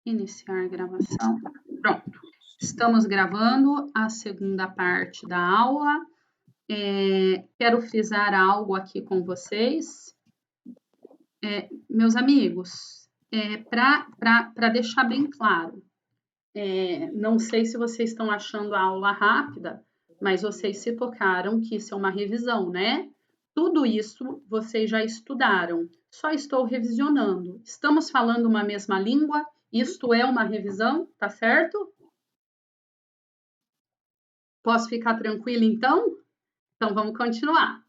Iniciar gravação. Pronto. Estamos gravando a segunda parte da aula. Quero frisar algo aqui com vocês. Meus amigos, para deixar bem claro, não sei se vocês estão achando a aula rápida, mas vocês se tocaram que isso é uma revisão, né? Tudo isso vocês já estudaram, só estou revisionando. Estamos falando uma mesma língua, isto é uma revisão, tá certo? Posso ficar tranquila então? Então vamos continuar.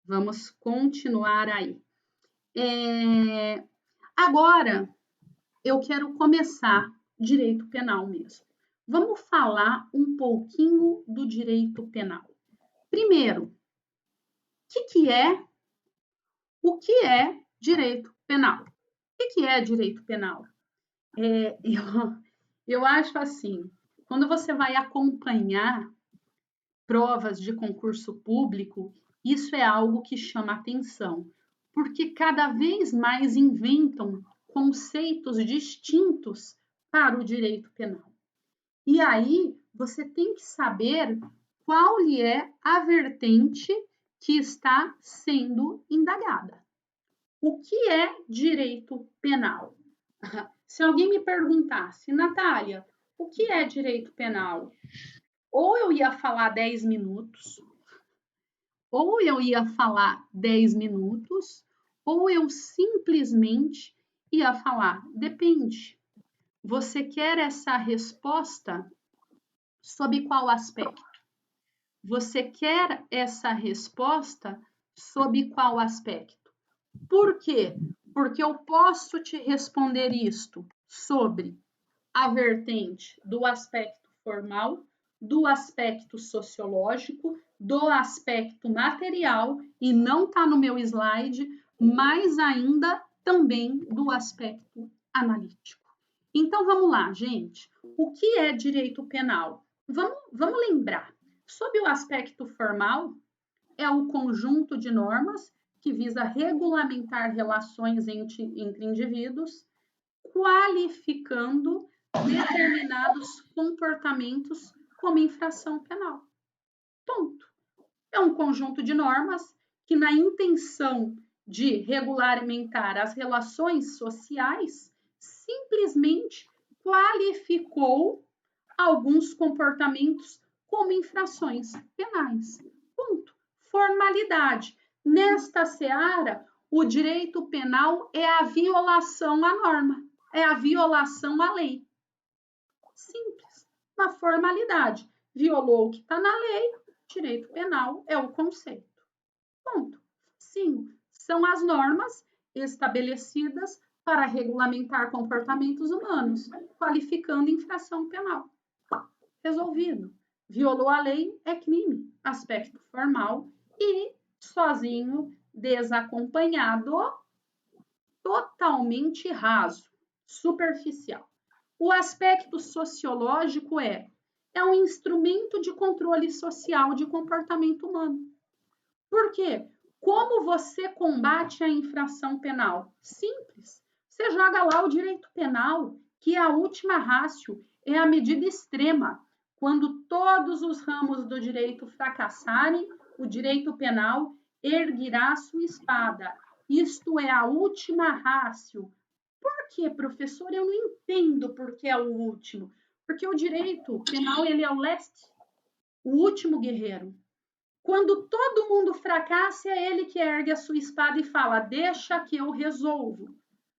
Vamos continuar aí. Agora eu quero começar direito penal mesmo. Vamos falar um pouquinho do direito penal. Primeiro, o que é direito penal? O que é direito penal? Eu acho assim, quando você vai acompanhar provas de concurso público, isso é algo que chama atenção, porque cada vez mais inventam conceitos distintos para o direito penal. E aí você tem que saber qual lhe é a vertente que está sendo indagada. O que é direito penal? Se alguém me perguntasse, Natália, o que é direito penal? Ou eu ia falar 10 minutos, ou eu simplesmente ia falar, depende. Você quer essa resposta sob qual aspecto? Você quer essa resposta sob qual aspecto? Por quê? Porque eu posso te responder isto sobre a vertente do aspecto formal, do aspecto sociológico, do aspecto material, e não está no meu slide, mas ainda também do aspecto analítico. Então vamos lá, gente. O que é direito penal? Vamos lembrar. Sob o aspecto formal, é o conjunto de normas que visa regulamentar relações entre indivíduos, qualificando determinados comportamentos como infração penal. Ponto. É um conjunto de normas que, na intenção de regulamentar as relações sociais, simplesmente qualificou alguns comportamentos como infrações penais. Ponto. Formalidade. Nesta seara, o direito penal é a violação à norma, é a violação à lei. Simples. Uma formalidade. Violou o que está na lei, direito penal é o conceito. Ponto. Sim, são as normas estabelecidas para regulamentar comportamentos humanos, qualificando infração penal. Resolvido. Violou a lei, é crime. Aspecto formal e sozinho, desacompanhado, totalmente raso, superficial. O aspecto sociológico é um instrumento de controle social de comportamento humano. Por quê? Como você combate a infração penal? Simples. Você joga lá o direito penal, que é a última ratio, é a medida extrema. Quando todos os ramos do direito fracassarem, o direito penal erguerá sua espada. Isto é a última ratio. Por quê, professor? Eu não entendo por que é o último. Porque o direito penal ele é o last, o último guerreiro. Quando todo mundo fracassa, é ele que ergue a sua espada e fala, deixa que eu resolvo.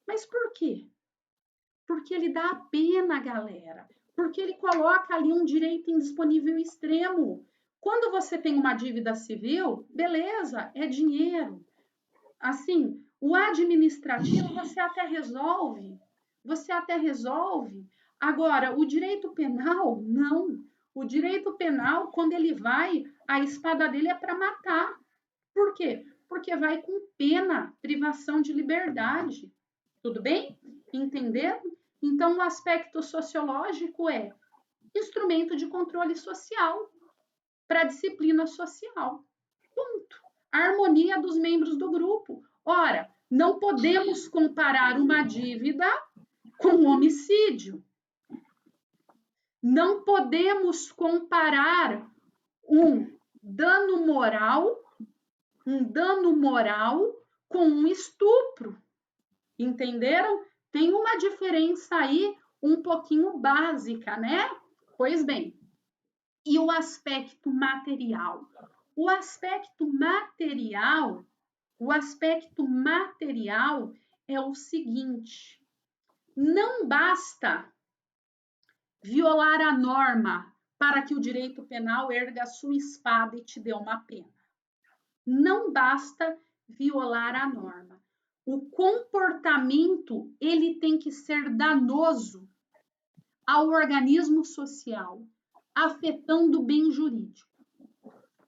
Mas por quê? Porque ele dá a pena, galera. Porque ele coloca ali um direito indisponível extremo. Quando você tem uma dívida civil, beleza, é dinheiro. Assim, o administrativo você até resolve. Agora, o direito penal, não. O direito penal, quando ele vai, a espada dele é para matar. Por quê? Porque vai com pena, privação de liberdade. Tudo bem? Entenderam? Então, o aspecto sociológico é instrumento de controle social para disciplina social. Ponto. A harmonia dos membros do grupo. Ora, não podemos comparar uma dívida com um homicídio. Não podemos comparar um dano moral com um estupro. Entenderam? Tem uma diferença aí um pouquinho básica, né? Pois bem, e o aspecto material? O aspecto material é o seguinte: não basta violar a norma para que o direito penal erga a sua espada e te dê uma pena. Não basta violar a norma. O comportamento, ele tem que ser danoso ao organismo social, afetando o bem jurídico,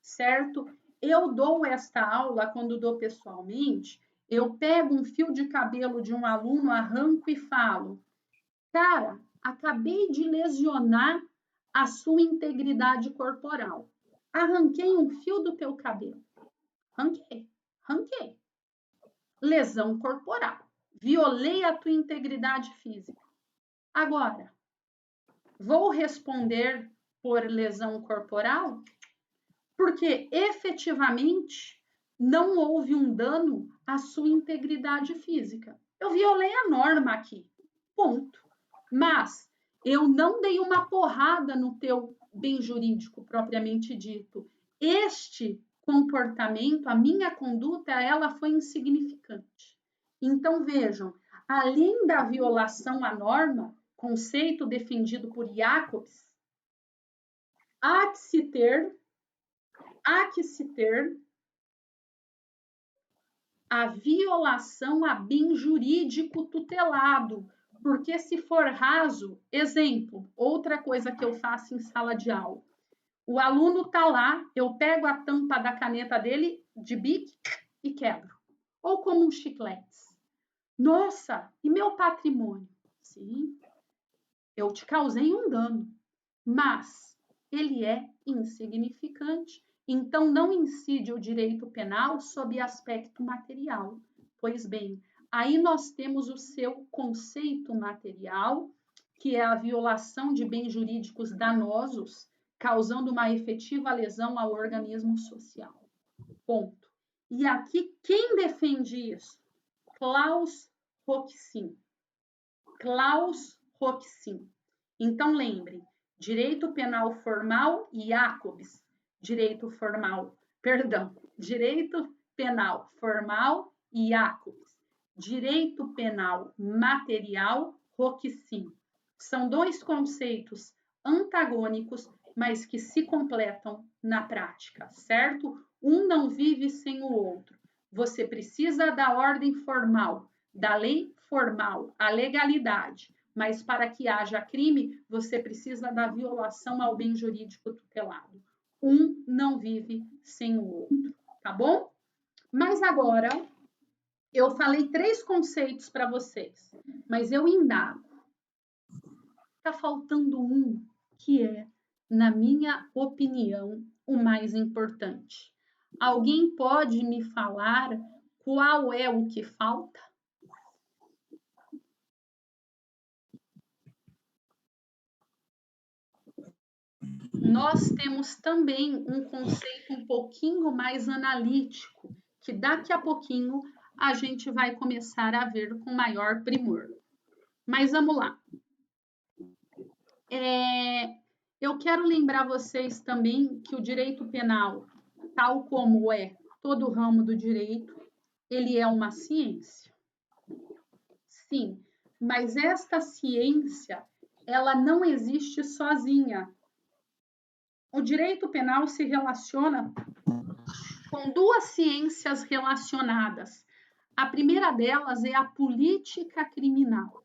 certo? Eu dou esta aula, quando dou pessoalmente, eu pego um fio de cabelo de um aluno, arranco e falo: cara, acabei de lesionar a sua integridade corporal. Arranquei um fio do teu cabelo. Arranquei. Lesão corporal. Violei a tua integridade física. Agora, vou responder por lesão corporal? Porque efetivamente não houve um dano à sua integridade física. Eu violei a norma aqui. Ponto. Mas eu não dei uma porrada no teu bem jurídico propriamente dito. Este comportamento, a minha conduta, ela foi insignificante. Então, vejam, além da violação à norma, conceito defendido por Jacobs, há que se ter a violação a bem jurídico tutelado, porque se for raso, exemplo, outra coisa que eu faço em sala de aula, o aluno está lá, eu pego a tampa da caneta dele de bic e quebro, ou como um chiclete. Nossa, e meu patrimônio? Sim, eu te causei um dano, mas ele é insignificante, então não incide o direito penal sob aspecto material. Pois bem, aí nós temos o seu conceito material, que é a violação de bens jurídicos danosos, causando uma efetiva lesão ao organismo social. Ponto. E aqui, quem defende isso? Klaus Roxin. Klaus Roxin. Então, lembre, direito penal formal e Jacobs, direito penal formal e Jacobs, direito penal material, Roxin. São dois conceitos antagônicos, mas que se completam na prática, certo? Um não vive sem o outro. Você precisa da ordem formal, da lei formal, a legalidade, mas para que haja crime, você precisa da violação ao bem jurídico tutelado. Um não vive sem o outro, tá bom? Mas agora, eu falei 3 conceitos para vocês, mas eu indago. Está faltando um que é, na minha opinião, o mais importante. Alguém pode me falar qual é o que falta? Nós temos também um conceito um pouquinho mais analítico, que daqui a pouquinho a gente vai começar a ver com maior primor. Mas vamos lá. Eu quero lembrar vocês também que o direito penal, tal como é todo o ramo do direito, ele é uma ciência. Sim, mas esta ciência, ela não existe sozinha. O direito penal se relaciona com 2 ciências relacionadas. A primeira delas é a política criminal.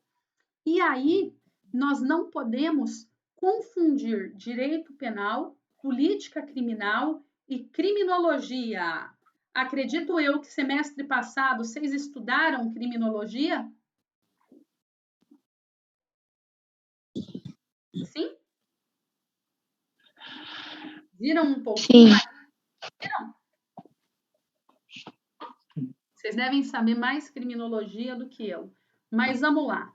E aí, nós não podemos confundir direito penal, política criminal e criminologia. Acredito eu que semestre passado vocês estudaram criminologia? Sim? Viram um pouquinho? Sim. Viram? Vocês devem saber mais criminologia do que eu. Mas vamos lá.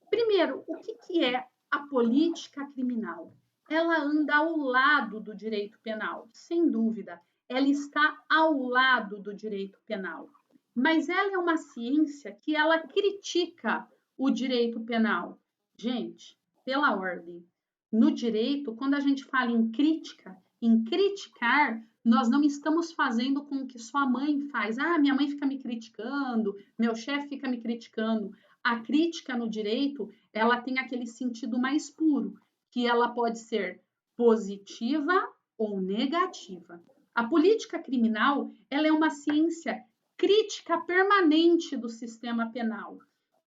Primeiro, o que é a política criminal? ela anda ao lado do direito penal, sem dúvida. Ela está ao lado do direito penal. Mas ela é uma ciência que ela critica o direito penal. Gente, pela ordem. No direito, quando a gente fala em crítica, em criticar, nós não estamos fazendo com o que sua mãe faz. Ah, minha mãe fica me criticando, meu chefe fica me criticando. A crítica no direito, ela tem aquele sentido mais puro, que ela pode ser positiva ou negativa. A política criminal, ela é uma ciência crítica permanente do sistema penal,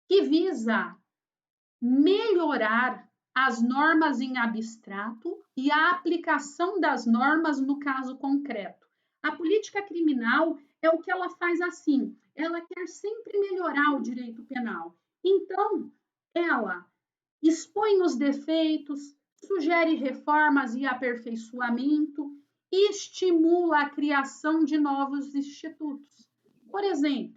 que visa melhorar as normas em abstrato e a aplicação das normas no caso concreto. A política criminal é o que ela faz assim, ela quer sempre melhorar o direito penal. Então, ela expõe os defeitos, sugere reformas e aperfeiçoamento e estimula a criação de novos institutos. Por exemplo,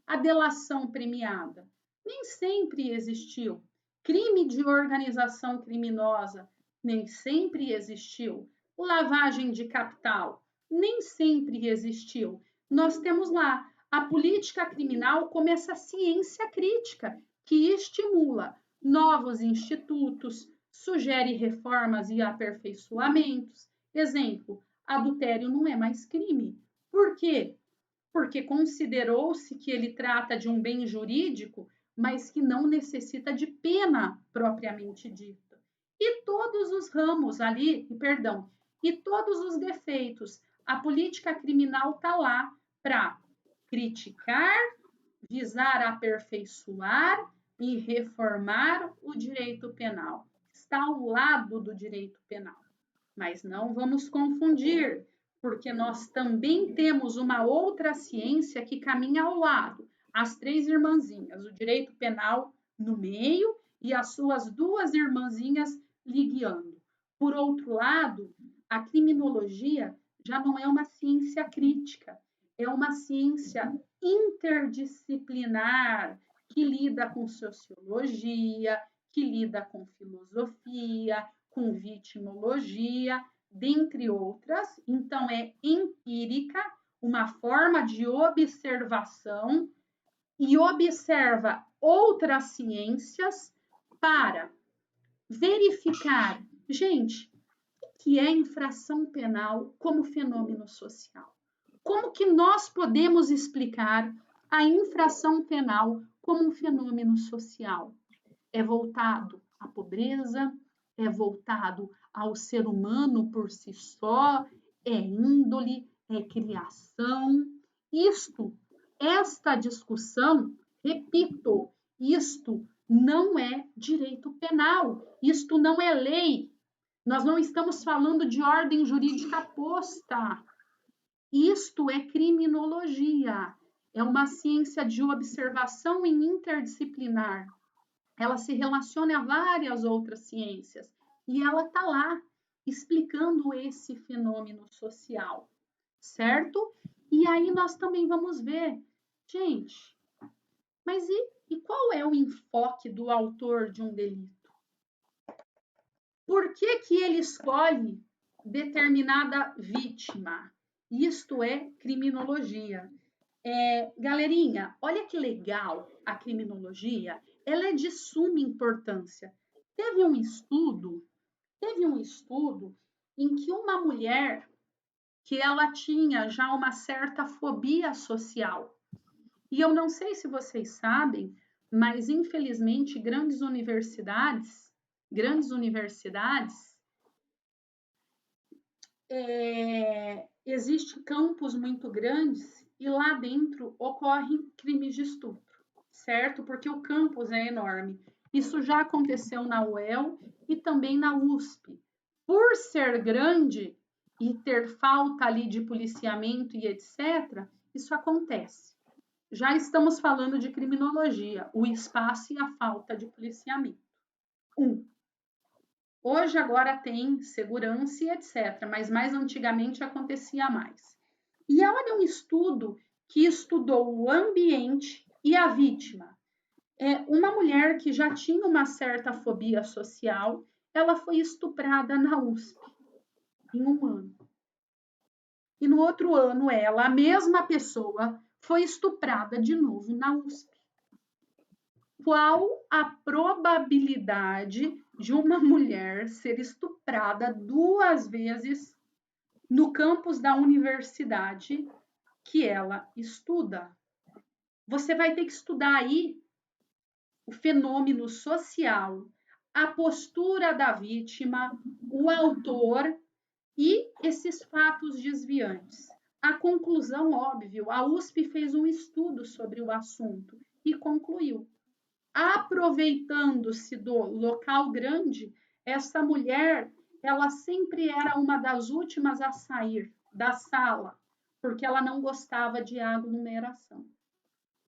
a delação premiada nem sempre existiu. Crime de organização criminosa nem sempre existiu. Lavagem de capital nem sempre existiu. Nós temos lá a política criminal como essa ciência crítica que estimula novos institutos, sugere reformas e aperfeiçoamentos. Exemplo, adultério não é mais crime. Por quê? Porque considerou-se que ele trata de um bem jurídico, mas que não necessita de pena propriamente dita. E todos os ramos ali, perdão, e todos os defeitos, a política criminal está lá para criticar, visar aperfeiçoar e reformar o direito penal. Está ao lado do direito penal. Mas não vamos confundir, porque nós também temos uma outra ciência que caminha ao lado, as três irmãzinhas, o direito penal no meio e as suas duas irmãzinhas lhe guiando. Por outro lado, a criminologia já não é uma ciência crítica, é uma ciência interdisciplinar que lida com sociologia, que lida com filosofia, com vitimologia, dentre outras. Então, é empírica, uma forma de observação e observa outras ciências para verificar, gente, o que é infração penal como fenômeno social? Como que nós podemos explicar a infração penal como um fenômeno social? É voltado à pobreza, é voltado ao ser humano por si só, é índole, é criação. Esta discussão, repito, isto não é direito penal, isto não é lei. Nós não estamos falando de ordem jurídica posta. Isto é criminologia. É uma ciência de observação e interdisciplinar. Ela se relaciona a várias outras ciências e ela está lá explicando esse fenômeno social, certo? E aí nós também vamos ver, gente, mas e qual é o enfoque do autor de um delito? Por que ele escolhe determinada vítima? Isto é criminologia. Galerinha, olha que legal a criminologia, ela é de suma importância. Teve um estudo em que uma mulher que ela tinha já uma certa fobia social. E eu não sei se vocês sabem, mas infelizmente grandes universidades existem campos muito grandes e lá dentro ocorrem crimes de estupro, certo? Porque o campus é enorme. Isso já aconteceu na UEL e também na USP. Por ser grande e ter falta ali de policiamento e etc., isso acontece. Já estamos falando de criminologia, o espaço e a falta de policiamento. Hoje agora tem segurança e etc., mas mais antigamente acontecia mais. E olha um estudo que estudou o ambiente e a vítima. Uma mulher que já tinha uma certa fobia social ela foi estuprada na USP em um ano. E no outro ano, ela, a mesma pessoa, foi estuprada de novo na USP. Qual a probabilidade de uma mulher ser estuprada 2 vezes no campus da universidade que ela estuda? Você vai ter que estudar aí o fenômeno social, a postura da vítima, o autor e esses fatos desviantes. A conclusão, óbvio, a USP fez um estudo sobre o assunto e concluiu. Aproveitando-se do local grande, essa mulher, ela sempre era uma das últimas a sair da sala, porque ela não gostava de aglomeração.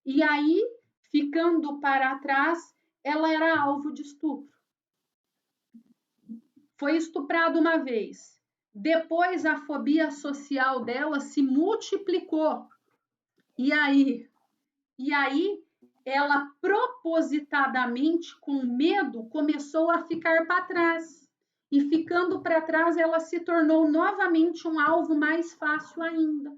E aí, ficando para trás, ela era alvo de estupro. Foi estuprada uma vez. Depois, a fobia social dela se multiplicou. E aí, ela propositadamente, com medo, começou a ficar para trás. E ficando para trás, ela se tornou novamente um alvo mais fácil ainda.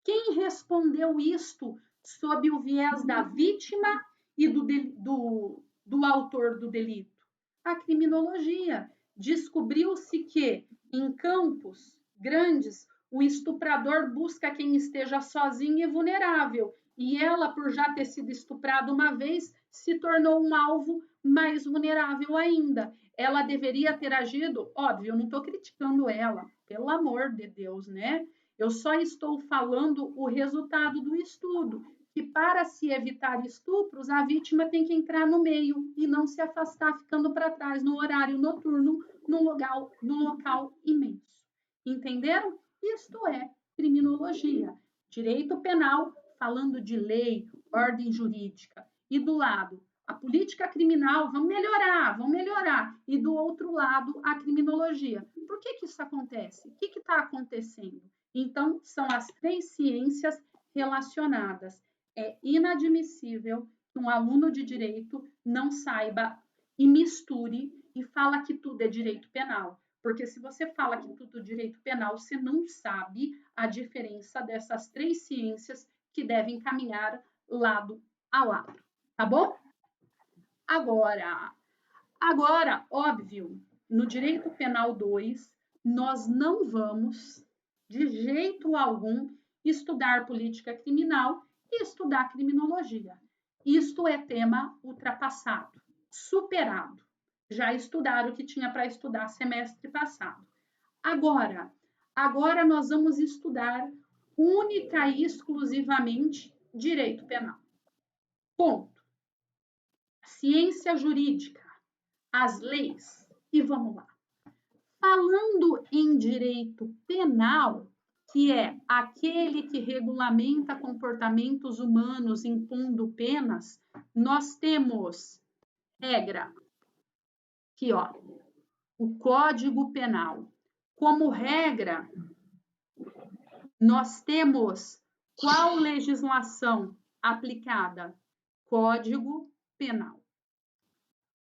Quem respondeu isto sob o viés da vítima e do autor do delito? A criminologia. Descobriu-se que em campos grandes o estuprador busca quem esteja sozinho e vulnerável, e ela, por já ter sido estuprada uma vez, se tornou um alvo mais vulnerável ainda. Ela deveria ter agido, óbvio, eu não estou criticando ela, pelo amor de Deus, né? Eu só estou falando o resultado do estudo, que para se evitar estupros, a vítima tem que entrar no meio e não se afastar ficando para trás no horário noturno, no local imenso. Entenderam? Isto é criminologia. Direito penal, falando de lei, ordem jurídica. E do lado, a política criminal, vamos melhorar. E do outro lado, a criminologia. Por que isso acontece? O que está acontecendo? Então, são as 3 ciências relacionadas. É inadmissível que um aluno de direito não saiba e misture e fala que tudo é direito penal. Porque se você fala que tudo é direito penal, você não sabe a diferença dessas 3 ciências que devem caminhar lado a lado. Tá bom? Agora, óbvio, no Direito Penal 2, nós não vamos de jeito algum, estudar política criminal e estudar criminologia. Isto é tema ultrapassado, superado. Já estudaram o que tinha para estudar semestre passado. Agora nós vamos estudar única e exclusivamente direito penal. Ponto. Ciência jurídica, as leis. E vamos lá. Falando em direito penal, que é aquele que regulamenta comportamentos humanos impondo penas, nós temos regra, aqui ó, o Código Penal. Como regra, nós temos qual legislação aplicada? Código Penal.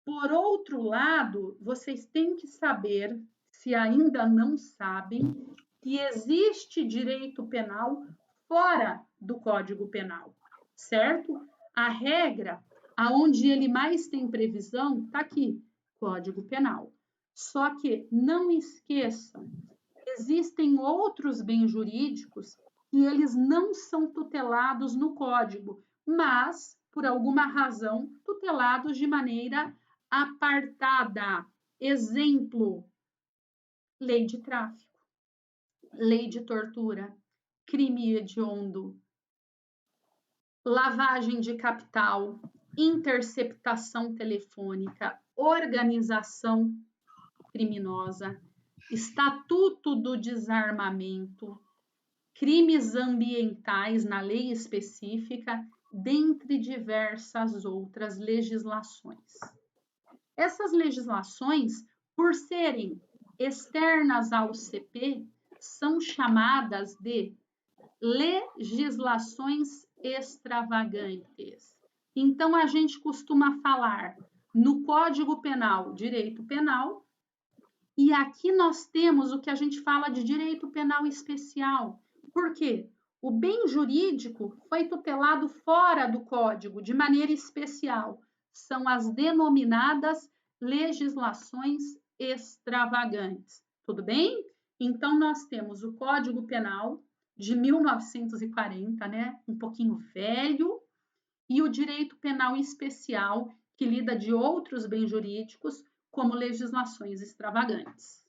Por outro lado, vocês têm que saber, se ainda não sabem, que existe direito penal fora do Código Penal, certo? A regra, aonde ele mais tem previsão, está aqui, Código Penal. Só que não esqueçam, existem outros bens jurídicos que eles não são tutelados no Código, mas, por alguma razão, tutelados de maneira apartada. Exemplo, lei de tráfico, lei de tortura, crime hediondo, lavagem de capital, interceptação telefônica, organização criminosa, estatuto do desarmamento, crimes ambientais na lei específica, dentre diversas outras legislações. Essas legislações, por serem externas ao CP, são chamadas de legislações extravagantes. Então, a gente costuma falar no Código Penal, direito penal, E aqui nós temos o que a gente fala de direito penal especial. Por quê? O bem jurídico foi tutelado fora do Código, de maneira especial. São as denominadas legislações extravagantes. Tudo bem? Então, nós temos o Código Penal de 1940, né? Um pouquinho velho, e o direito penal especial, que lida de outros bens jurídicos, como legislações extravagantes.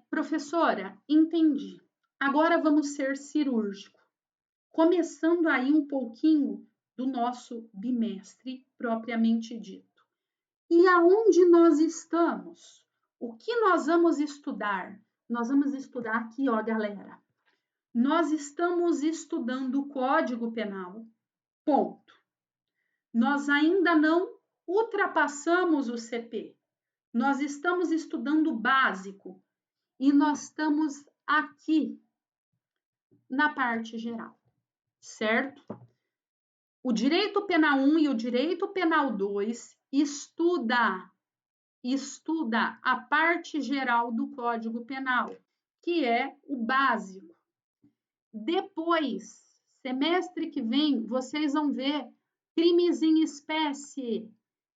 Professora, entendi. Agora vamos ser cirúrgico. Começando aí um pouquinho do nosso bimestre propriamente dito. E aonde nós estamos? O que nós vamos estudar? Nós vamos estudar aqui, ó, galera. Nós estamos estudando o Código Penal, ponto. Nós ainda não ultrapassamos o CP. Nós estamos estudando o básico e nós estamos aqui na parte geral, certo? O direito penal 1 e o direito penal 2 estuda a parte geral do Código Penal, que é o básico. Depois, semestre que vem, vocês vão ver crimes em espécie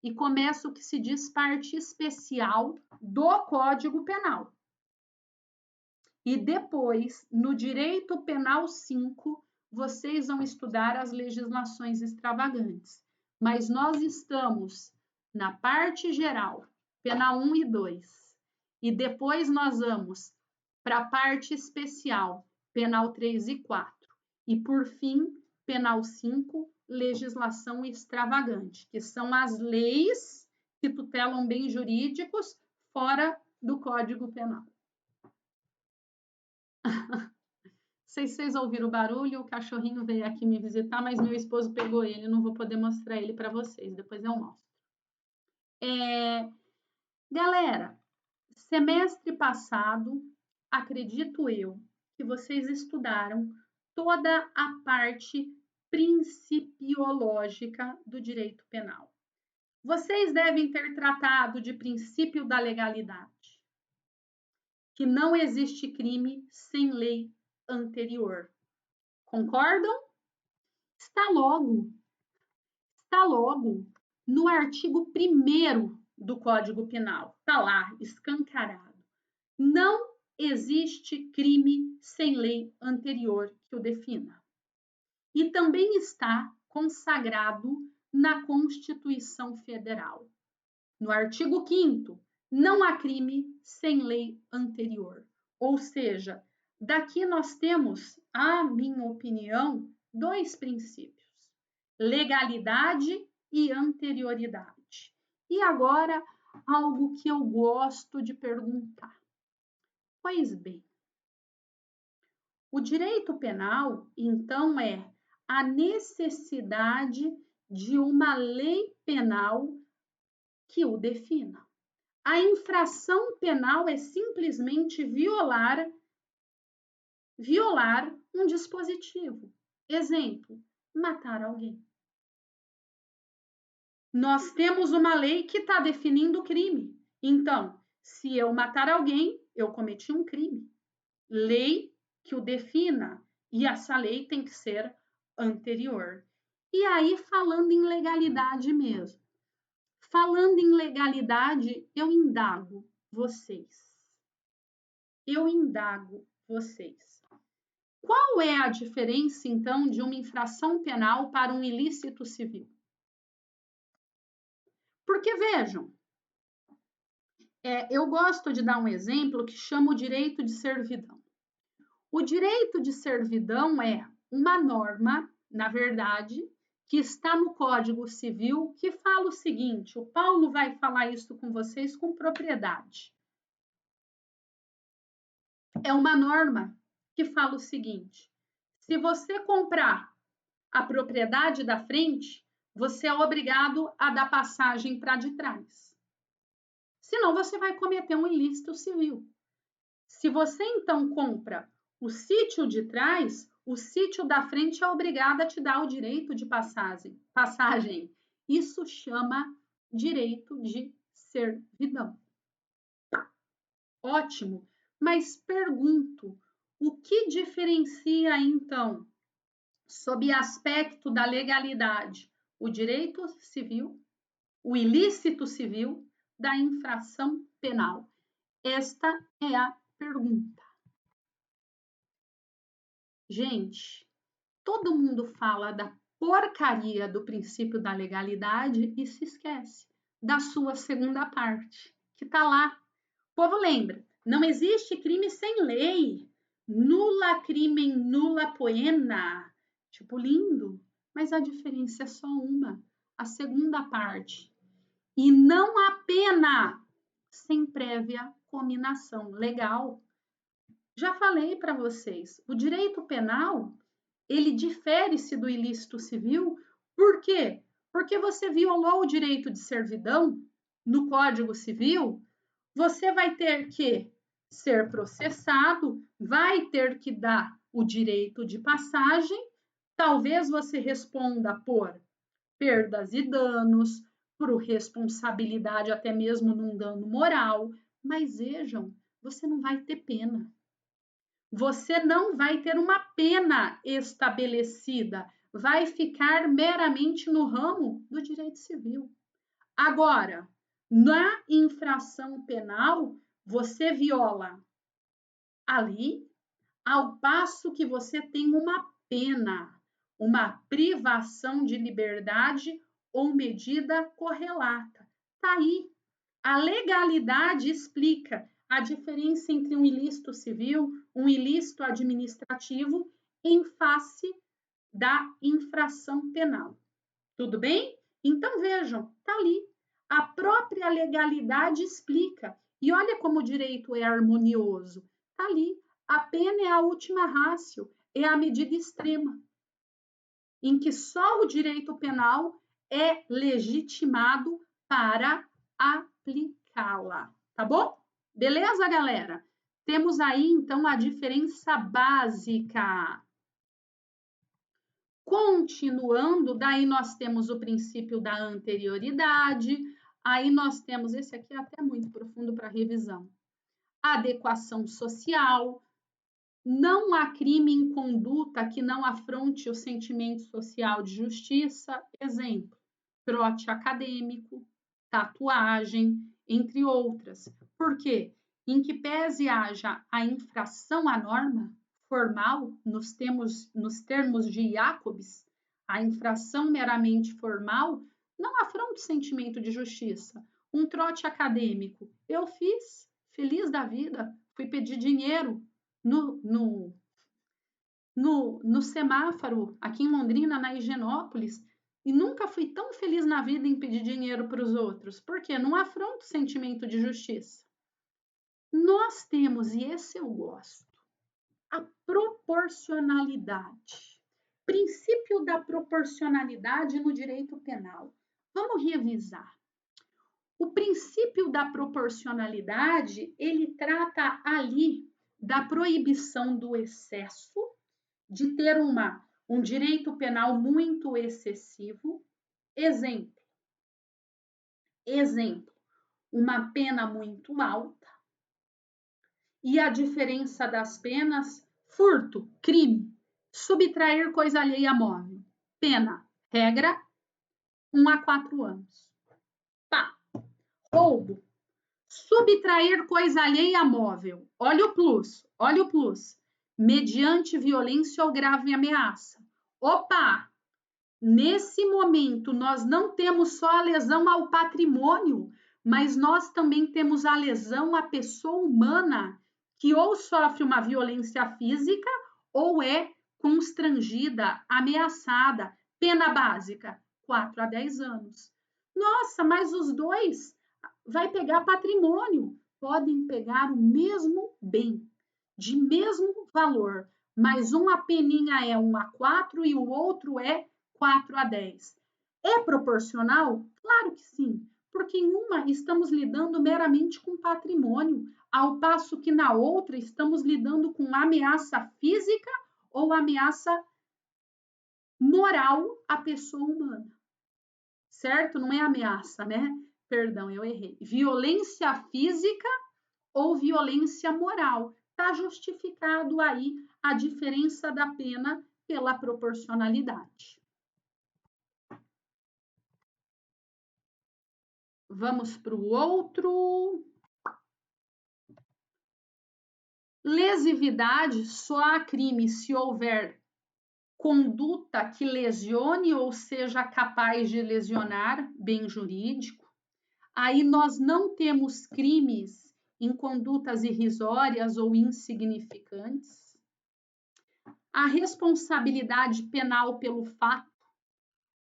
e começa o que se diz parte especial do Código Penal. E depois, no Direito Penal 5, vocês vão estudar as legislações extravagantes. Mas nós estamos na parte geral, Penal 1 e 2. E depois nós vamos para a parte especial, Penal 3 e 4. E, por fim, Penal 5, legislação extravagante, que são as leis que tutelam bens jurídicos fora do Código Penal. Sei se vocês ouviram o barulho, o cachorrinho veio aqui me visitar, mas meu esposo pegou ele, não vou poder mostrar ele para vocês, depois eu mostro. Galera, semestre passado, acredito eu, que vocês estudaram toda a parte principiológica do direito penal. Vocês devem ter tratado de princípio da legalidade, que não existe crime sem lei anterior. Concordam? Está logo no artigo 1º do Código Penal. Está lá, escancarado. Não existe crime sem lei anterior que o defina. E também está consagrado na Constituição Federal. No artigo 5º, não há crime sem lei anterior. Ou seja, daqui nós temos, a minha opinião, dois princípios: legalidade e anterioridade. E agora, algo que eu gosto de perguntar. Pois bem, o direito penal, então, é a necessidade de uma lei penal que o defina. A infração penal é simplesmente violar um dispositivo. Exemplo, matar alguém. Nós temos uma lei que está definindo o crime. Então, se eu matar alguém, eu cometi um crime. Lei que o defina. E essa lei tem que ser anterior. E aí, falando em legalidade mesmo. Falando em legalidade, eu indago vocês. Qual é a diferença, então, de uma infração penal para um ilícito civil? Porque, vejam, eu gosto de dar um exemplo que chama o direito de servidão. O direito de servidão é uma norma, na verdade, que está no Código Civil, que fala o seguinte, o Paulo vai falar isso com vocês com propriedade. É uma norma que fala o seguinte, se você comprar a propriedade da frente, você é obrigado a dar passagem para de trás. Senão você vai cometer um ilícito civil. Se você então compra o sítio de trás, o sítio da frente é obrigado a te dar o direito de passagem. Isso chama direito de servidão. Ótimo, mas pergunto, o que diferencia, então, sob aspecto da legalidade, o direito civil, o ilícito civil, da infração penal? Esta é a pergunta. Gente, todo mundo fala da porcaria do princípio da legalidade e se esquece da sua segunda parte, que está lá. O povo lembra, não existe crime sem lei. Nulla crimen nulla poena. Tipo, lindo, mas a diferença é só uma, a segunda parte. E não há pena sem prévia cominação legal. Já falei para vocês, o direito penal, ele difere-se do ilícito civil. Por quê? Porque você violou o direito de servidão no Código Civil, você vai ter que ser processado, vai ter que dar o direito de passagem, talvez você responda por perdas e danos, por responsabilidade até mesmo num dano moral, mas vejam, você não vai ter pena. Você não vai ter uma pena estabelecida, vai ficar meramente no ramo do direito civil. Agora, na infração penal, você viola ali, ao passo que você tem uma pena, uma privação de liberdade ou medida correlata. Está aí. A legalidade explica a diferença entre um ilícito civil, um ilícito administrativo, em face da infração penal. Tudo bem? Então vejam, está ali. A própria legalidade explica. E olha como o direito é harmonioso. Está ali. A pena é a última ratio, é a medida extrema, em que só o direito penal é legitimado para aplicá-la. Tá bom? Beleza, galera? Temos aí, então, a diferença básica. Continuando, daí nós temos o princípio da anterioridade, aí nós temos, esse aqui é até muito profundo para revisão, adequação social, não há crime em conduta que não afronte o sentimento social de justiça, exemplo, trote acadêmico, tatuagem, entre outras. Por quê? Em que pese haja a infração à norma formal, nos termos de Jacobs, a infração meramente formal não afronta o sentimento de justiça. Um trote acadêmico, eu fiz, feliz da vida, fui pedir dinheiro no semáforo, aqui em Londrina, na Higienópolis, e nunca fui tão feliz na vida em pedir dinheiro para os outros, porque não afronta o sentimento de justiça. Nós temos, e esse eu gosto, a proporcionalidade. Princípio da proporcionalidade no direito penal. Vamos revisar. O princípio da proporcionalidade, ele trata ali da proibição do excesso, de ter um direito penal muito excessivo. Exemplo, uma pena muito alta. E a diferença das penas, furto, crime, subtrair coisa alheia móvel, pena, regra, 1 a 4 anos. Pá, roubo, subtrair coisa alheia móvel, olha o plus, mediante violência ou grave ameaça. Opa, nesse momento nós não temos só a lesão ao patrimônio, mas nós também temos a lesão à pessoa humana, que ou sofre uma violência física ou é constrangida, ameaçada. Pena básica, 4 a 10 anos. Nossa, mas os dois vai pegar patrimônio, podem pegar o mesmo bem, de mesmo valor, mas uma peninha é 1 a 4 e o outro é 4 a 10. É proporcional? Claro que sim, porque em uma estamos lidando meramente com patrimônio, ao passo que na outra estamos lidando com ameaça física ou ameaça moral à pessoa humana. Certo? Não é ameaça, né? Perdão, eu errei. Violência física ou violência moral. Está justificado aí a diferença da pena pela proporcionalidade. Vamos para o outro. Lesividade só há crime se houver conduta que lesione ou seja capaz de lesionar bem jurídico. Aí nós não temos crimes em condutas irrisórias ou insignificantes. A responsabilidade penal pelo fato,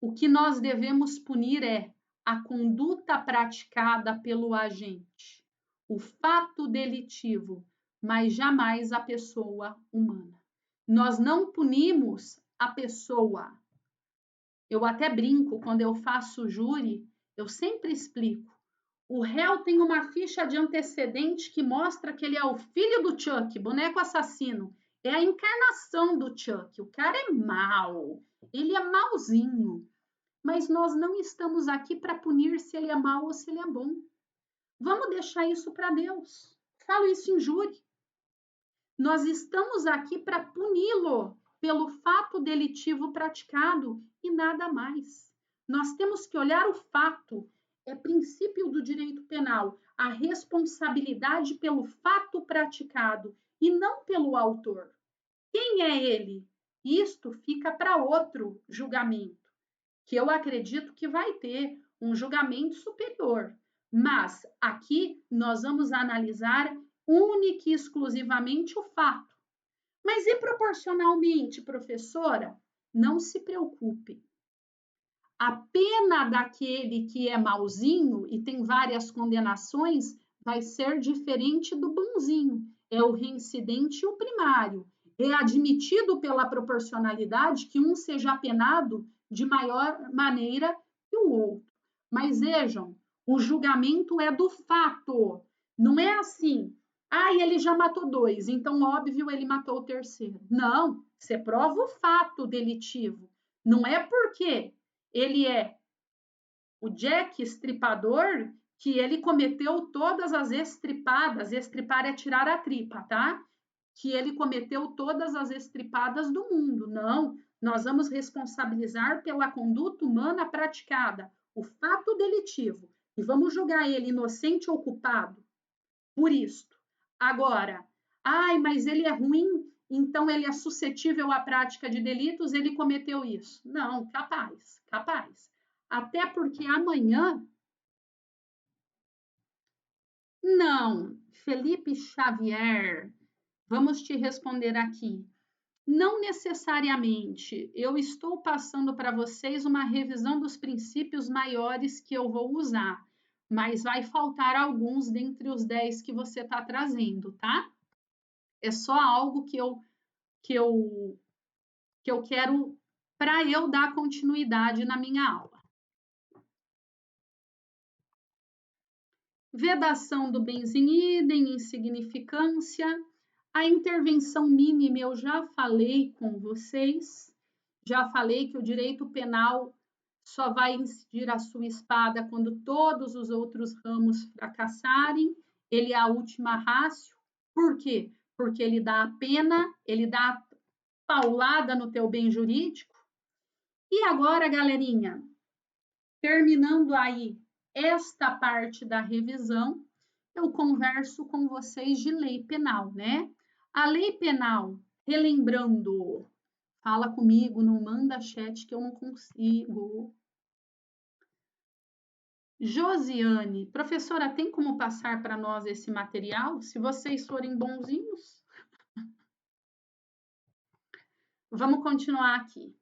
o que nós devemos punir é a conduta praticada pelo agente, o fato delitivo, mas jamais a pessoa humana. Nós não punimos a pessoa. Eu até brinco, quando eu faço júri, eu sempre explico. O réu tem uma ficha de antecedente que mostra que ele é o filho do Chuck, boneco assassino. É a encarnação do Chuck. O cara é mau, ele é mauzinho. Mas nós não estamos aqui para punir se ele é mau ou se ele é bom. Vamos deixar isso para Deus. Falo isso em júri. Nós estamos aqui para puni-lo pelo fato delitivo praticado e nada mais. Nós temos que olhar o fato. É princípio do direito penal, a responsabilidade pelo fato praticado e não pelo autor. Quem é ele? Isto fica para outro julgamento, que eu acredito que vai ter um julgamento superior. Mas aqui nós vamos analisar única e exclusivamente o fato. Mas e proporcionalmente, professora? Não se preocupe. A pena daquele que é mauzinho e tem várias condenações vai ser diferente do bonzinho. É o reincidente e o primário. É admitido pela proporcionalidade que um seja penado de maior maneira que o outro. Mas vejam, o julgamento é do fato. Não é assim, ele já matou 2, então óbvio ele matou o terceiro. Não, você prova o fato delitivo. Não é porque ele é o Jack estripador que ele cometeu todas as estripadas. Estripar é tirar a tripa, tá? Que ele cometeu todas as estripadas do mundo. Não, nós vamos responsabilizar pela conduta humana praticada, o fato delitivo, e vamos julgar ele inocente ou culpado por isto. Agora, mas ele é ruim, então ele é suscetível à prática de delitos, ele cometeu isso. Não, capaz, capaz. Até porque amanhã. Não, Felipe Xavier, vamos te responder aqui. Não necessariamente. Eu estou passando para vocês uma revisão dos princípios maiores que eu vou usar, mas vai faltar alguns dentre os 10 que você está trazendo, tá? É só algo que eu quero para eu dar continuidade na minha aula. Vedação do bens in idem, insignificância. A intervenção mínima eu já falei com vocês. Já falei que o direito penal só vai incidir a sua espada quando todos os outros ramos fracassarem. Ele é a última ratio. Por quê? Porque ele dá a pena, ele dá a paulada no teu bem jurídico. E agora, galerinha, terminando aí esta parte da revisão, eu converso com vocês de lei penal, né? A lei penal, relembrando, fala comigo, não manda chat que eu não consigo. Josiane, professora, tem como passar para nós esse material? Se vocês forem bonzinhos. Vamos continuar aqui.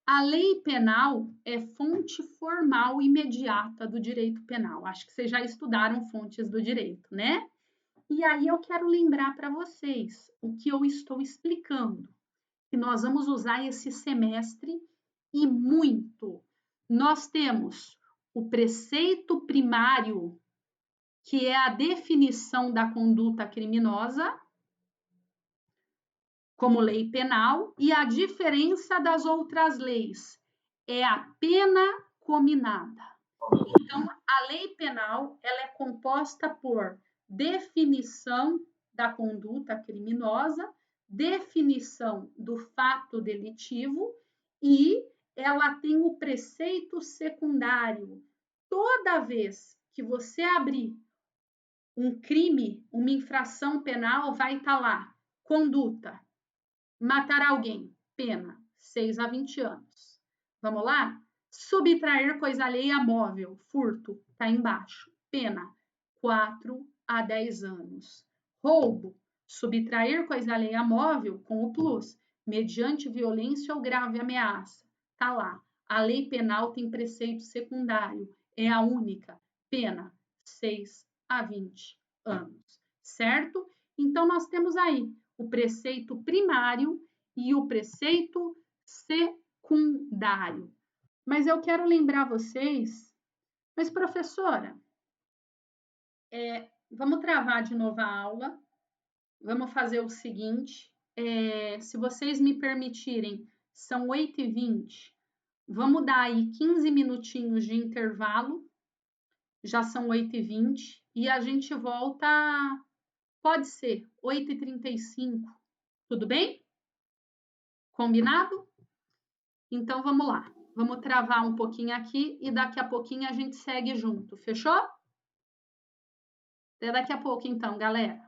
A lei penal é fonte formal imediata do direito penal. Acho que vocês já estudaram fontes do direito, né? E aí eu quero lembrar para vocês o que eu estou explicando, que nós vamos usar esse semestre e muito. Nós temos o preceito primário, que é a definição da conduta criminosa como lei penal, e a diferença das outras leis é a pena cominada. Então, a lei penal ela é composta por definição da conduta criminosa, definição do fato delitivo e ela tem o preceito secundário. Toda vez que você abrir um crime, uma infração penal, vai estar lá, conduta, matar alguém, pena, 6 a 20 anos. Vamos lá? Subtrair coisa alheia móvel, furto, está embaixo, pena, 4 a 10 anos. Roubo, subtrair coisa alheia móvel, com o plus, mediante violência ou grave ameaça, está lá. A lei penal tem preceito secundário, é a única, pena, 6 a 20 anos, certo? Então, nós temos aí o preceito primário e o preceito secundário. Mas eu quero lembrar vocês, mas professora, vamos travar de novo a aula, vamos fazer o seguinte, se vocês me permitirem, são 8h20, vamos dar aí 15 minutinhos de intervalo, já são 8h20, e a gente volta, pode ser, 8h35, tudo bem? Combinado? Então vamos lá. Vamos travar um pouquinho aqui e daqui a pouquinho a gente segue junto. Fechou? Até daqui a pouco então, galera.